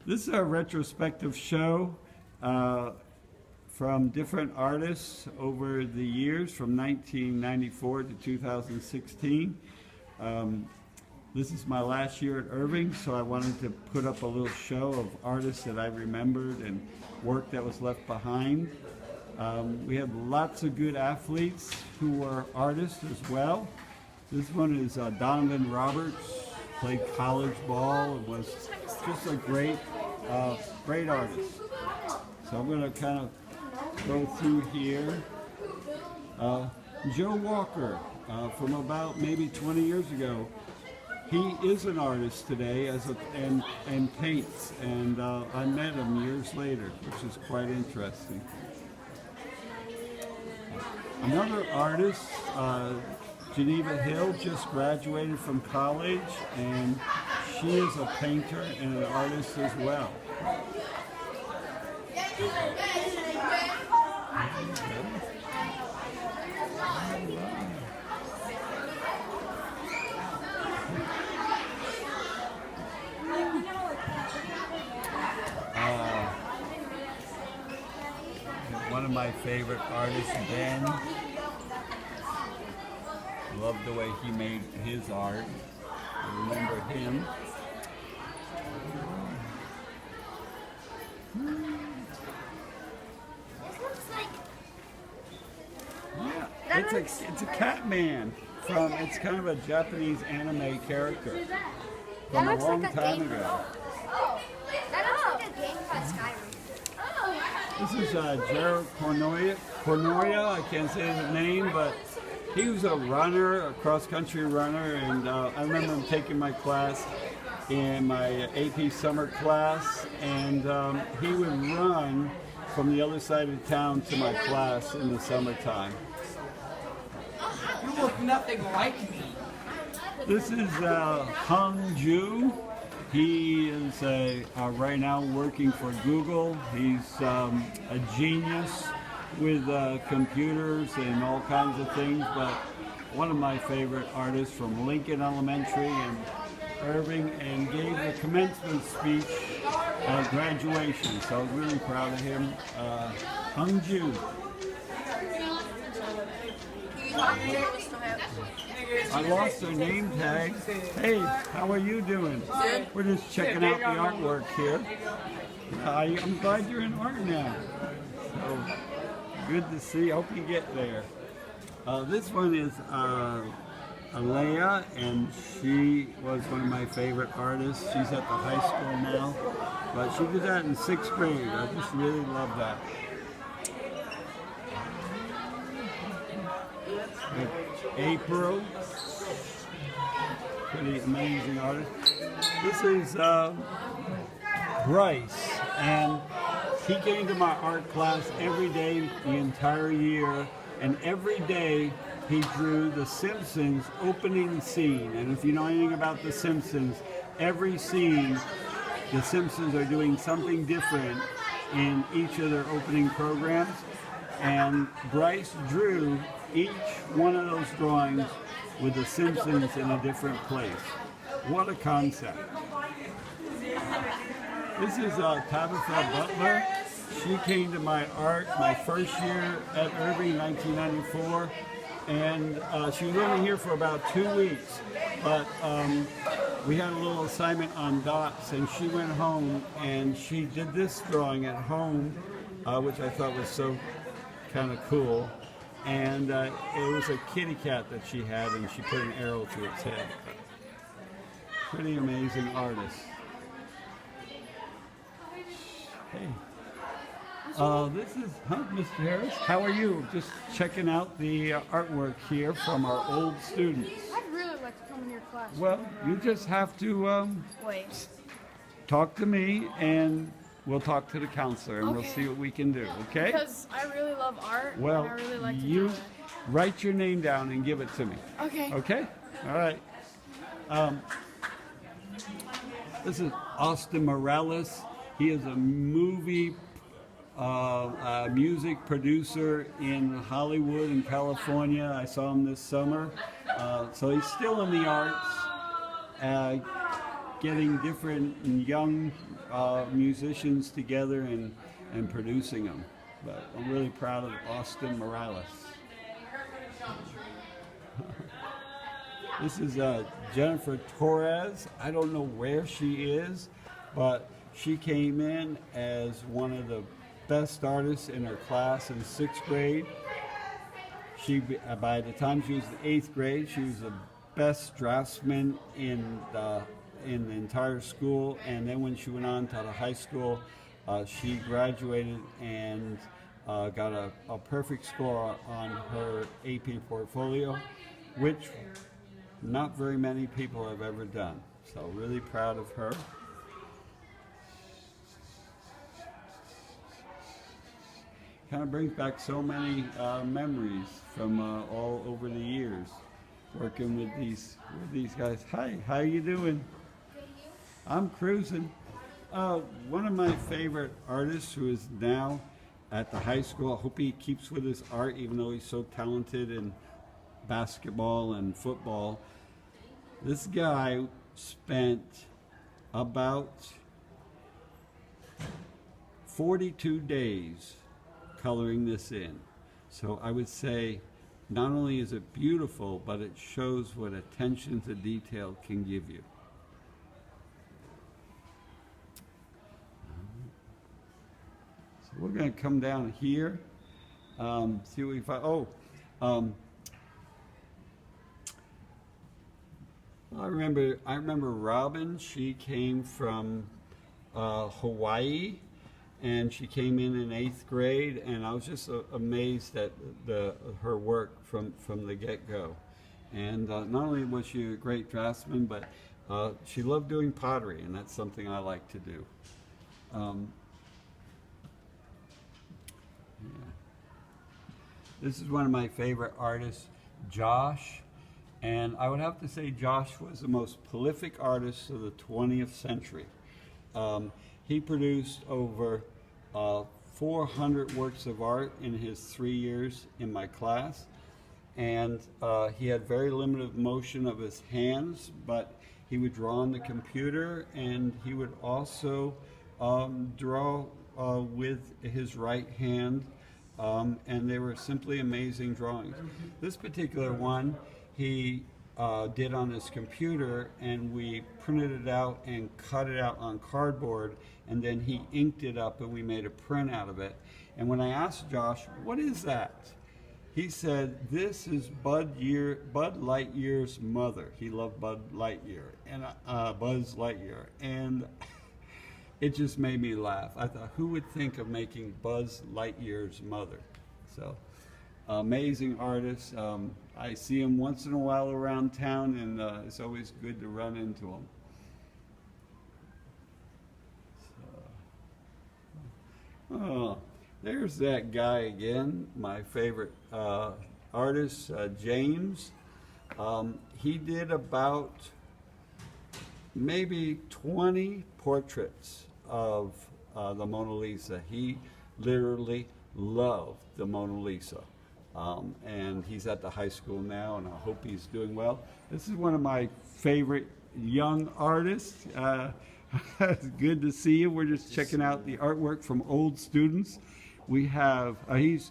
This is a retrospective show from different artists over the years from 1994 to 2016. This is my last year at Irving, so I wanted to put up a little show of artists that I remembered and work that was left behind. We had lots of good athletes who were artists as well. This one is Donovan Roberts, played college ball and was just a great artist. So I'm going to kind of go through here. Joe Walker, from about maybe 20 years ago. He is an artist today and paints, and I met him years later, which is quite interesting. Another artist, Geneva Hill, just graduated from college, and she is a painter and an artist as well. One of my favorite artists, Ben. Love the way he made his art. I remember him. Yeah, it's a Catman from. It's kind of a Japanese anime character from a long time ago. Oh, that looks like a game called Skyrim. This is Jared Cornoia. I can't say his name, but he was a runner, a cross-country runner, and I remember him taking my class in my AP summer class, and he would run from the other side of town to my class in the summertime. You look nothing like me. This is Hung Ju. He is right now working for Google. He's a genius with computers and all kinds of things, but one of my favorite artists from Lincoln Elementary and Irving, and gave the commencement speech at graduation. So I was really proud of him. Hung Ju. I lost their name tags. Hey, how are you doing? We're just checking out the artwork here. I'm glad you're in art now. So, good to see. Hope you get there. This one is Alea, and she was one of my favorite artists. She's at the high school now, but she did that in 6th grade. I just really love that. April, pretty amazing artist. This is Bryce, and he came to my art class every day the entire year, and every day he drew The Simpsons opening scene. And if you know anything about The Simpsons, every scene, The Simpsons are doing something different in each of their opening programs. And Bryce drew each one of those drawings with The Simpsons in a different place. What a concept. This is Tabitha Butler. She came to my art my first year at Irving, 1994, and she was only here for about 2 weeks, but we had a little assignment on dots, and she went home and she did this drawing at home, which I thought was so kind of cool. And it was a kitty cat that she had, and she put an arrow through its head. Pretty amazing artist. Hey. This is Mr. Harris. How are you? Just checking out the artwork here from our old students. I'd really like to come in your class. Well, you just have to Wait. talk to me, and we'll talk to the counselor, and we'll Okay. see what we can do, okay? Because I really love art. Well, and I really like to you draw it. write your name down and give it to me. Okay. Okay? All right. This is Austin Morales. He is a movie music producer in Hollywood in California. I saw him this summer. So he's still in the arts. getting different young musicians together and producing them. But I'm really proud of Austin Morales. This is Jennifer Torres. I don't know where she is, but she came in as one of the best artists in her class in 6th grade. By the time she was in 8th grade, she was the best draftsman in the entire school. And then when she went on to the high school, she graduated and got a perfect score on her AP portfolio, which not very many people have ever done. So really proud of her. Kind of brings back so many memories from all over the years working with these guys. Hi, how you doing? I'm cruising. One of my favorite artists who is now at the high school. I hope he keeps with his art, even though he's so talented in basketball and football. This guy spent about 42 days coloring this in. So I would say not only is it beautiful, but it shows what attention to detail can give you. So we're going to come down here, see what we find. I remember Robin. She came from Hawaii, and she came in 8th grade, and I was just amazed at her work from the get-go. And not only was she a great draftsman, but she loved doing pottery, and that's something I like to do. This is one of my favorite artists, Josh. And I would have to say Josh was the most prolific artist of the 20th century. He produced over 400 works of art in his 3 years in my class. And he had very limited motion of his hands, but he would draw on the computer, and he would also draw with his right hand. And they were simply amazing drawings. This particular one, he did on his computer, and we printed it out and cut it out on cardboard, and then he inked it up and we made a print out of it. And when I asked Josh, what is that? He said, this is Buzz Lightyear's mother. He loved Buzz Lightyear, and it just made me laugh. I thought, who would think of making Buzz Lightyear's mother? So, amazing artist. I see him once in a while around town, and it's always good to run into him. So, there's that guy again, my favorite artist, James. He did about maybe 20 portraits of the Mona Lisa. He literally loved the Mona Lisa. And he's at the high school now, and I hope he's doing well. This is one of my favorite young artists. It's good to see you. We're just checking out the artwork from old students. We have, he's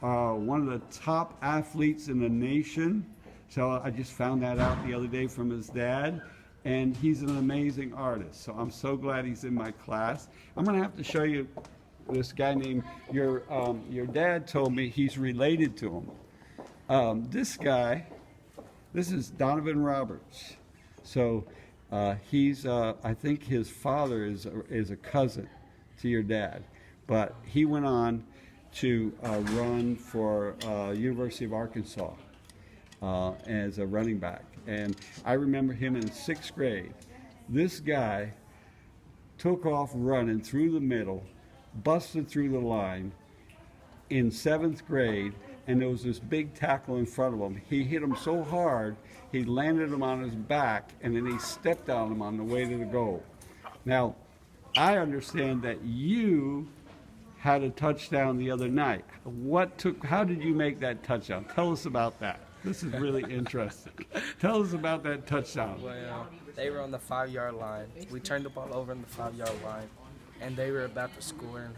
one of the top athletes in the nation. So I just found that out the other day from his dad. And he's an amazing artist. So I'm so glad he's in my class. I'm going to have to show you this guy named, your dad told me he's related to him. This guy, this is Donovan Roberts. So he's, I think his father is a cousin to your dad. But he went on to run for University of Arkansas as a running back. And I remember him in 6th grade. This guy took off running through the middle, busted through the line in 7th grade, and there was this big tackle in front of him. He hit him so hard, he landed him on his back, and then he stepped on him on the way to the goal. Now, I understand that you had a touchdown the other night. How did you make that touchdown? Tell us about that. This is really interesting. Tell us about that touchdown. Well, They were on the 5-yard line. We turned the ball over on the 5-yard line, and they were about to score.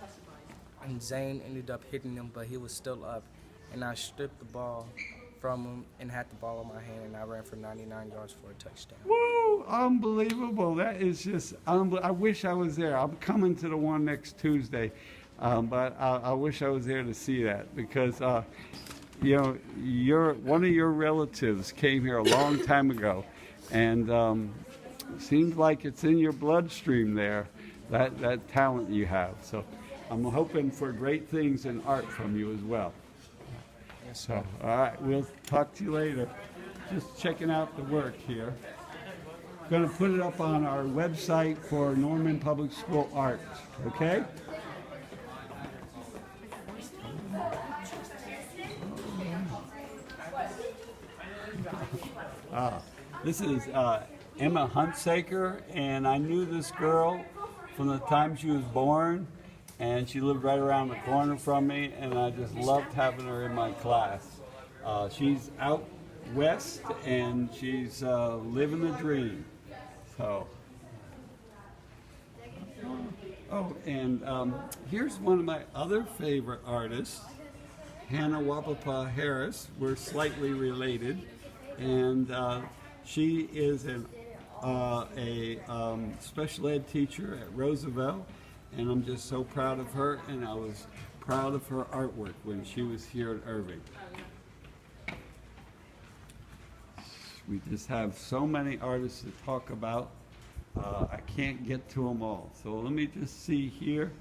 And Zane ended up hitting him, but he was still up. And I stripped the ball from him and had the ball in my hand, and I ran for 99 yards for a touchdown. Woo! Unbelievable. That is just unbelievable. I wish I was there. I'm coming to the one next Tuesday, but I wish I was there to see that because, you know, one of your relatives came here a long time ago, and seems like it's in your bloodstream there, that talent you have. So I'm hoping for great things in art from you as well. Yes, So, all right, we'll talk to you later. Just checking out the work here. Going to put it up on our website for Norman Public School Art, okay? This is Emma Huntsaker, and I knew this girl from the time she was born, and she lived right around the corner from me, and I just loved having her in my class. She's out west, and she's living the dream. So, oh, and here's one of my other favorite artists, Hannah Wapapa Harris. We're slightly related, and she is a special ed teacher at Roosevelt, and I'm just so proud of her, and I was proud of her artwork when she was here at Irving. We just have so many artists to talk about. I can't get to them all. So let me just see here.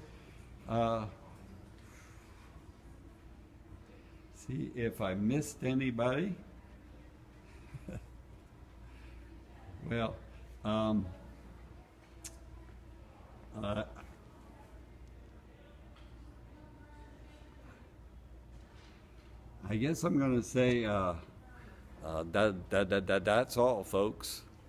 See if I missed anybody. Well, I guess I'm going to say that's all, folks.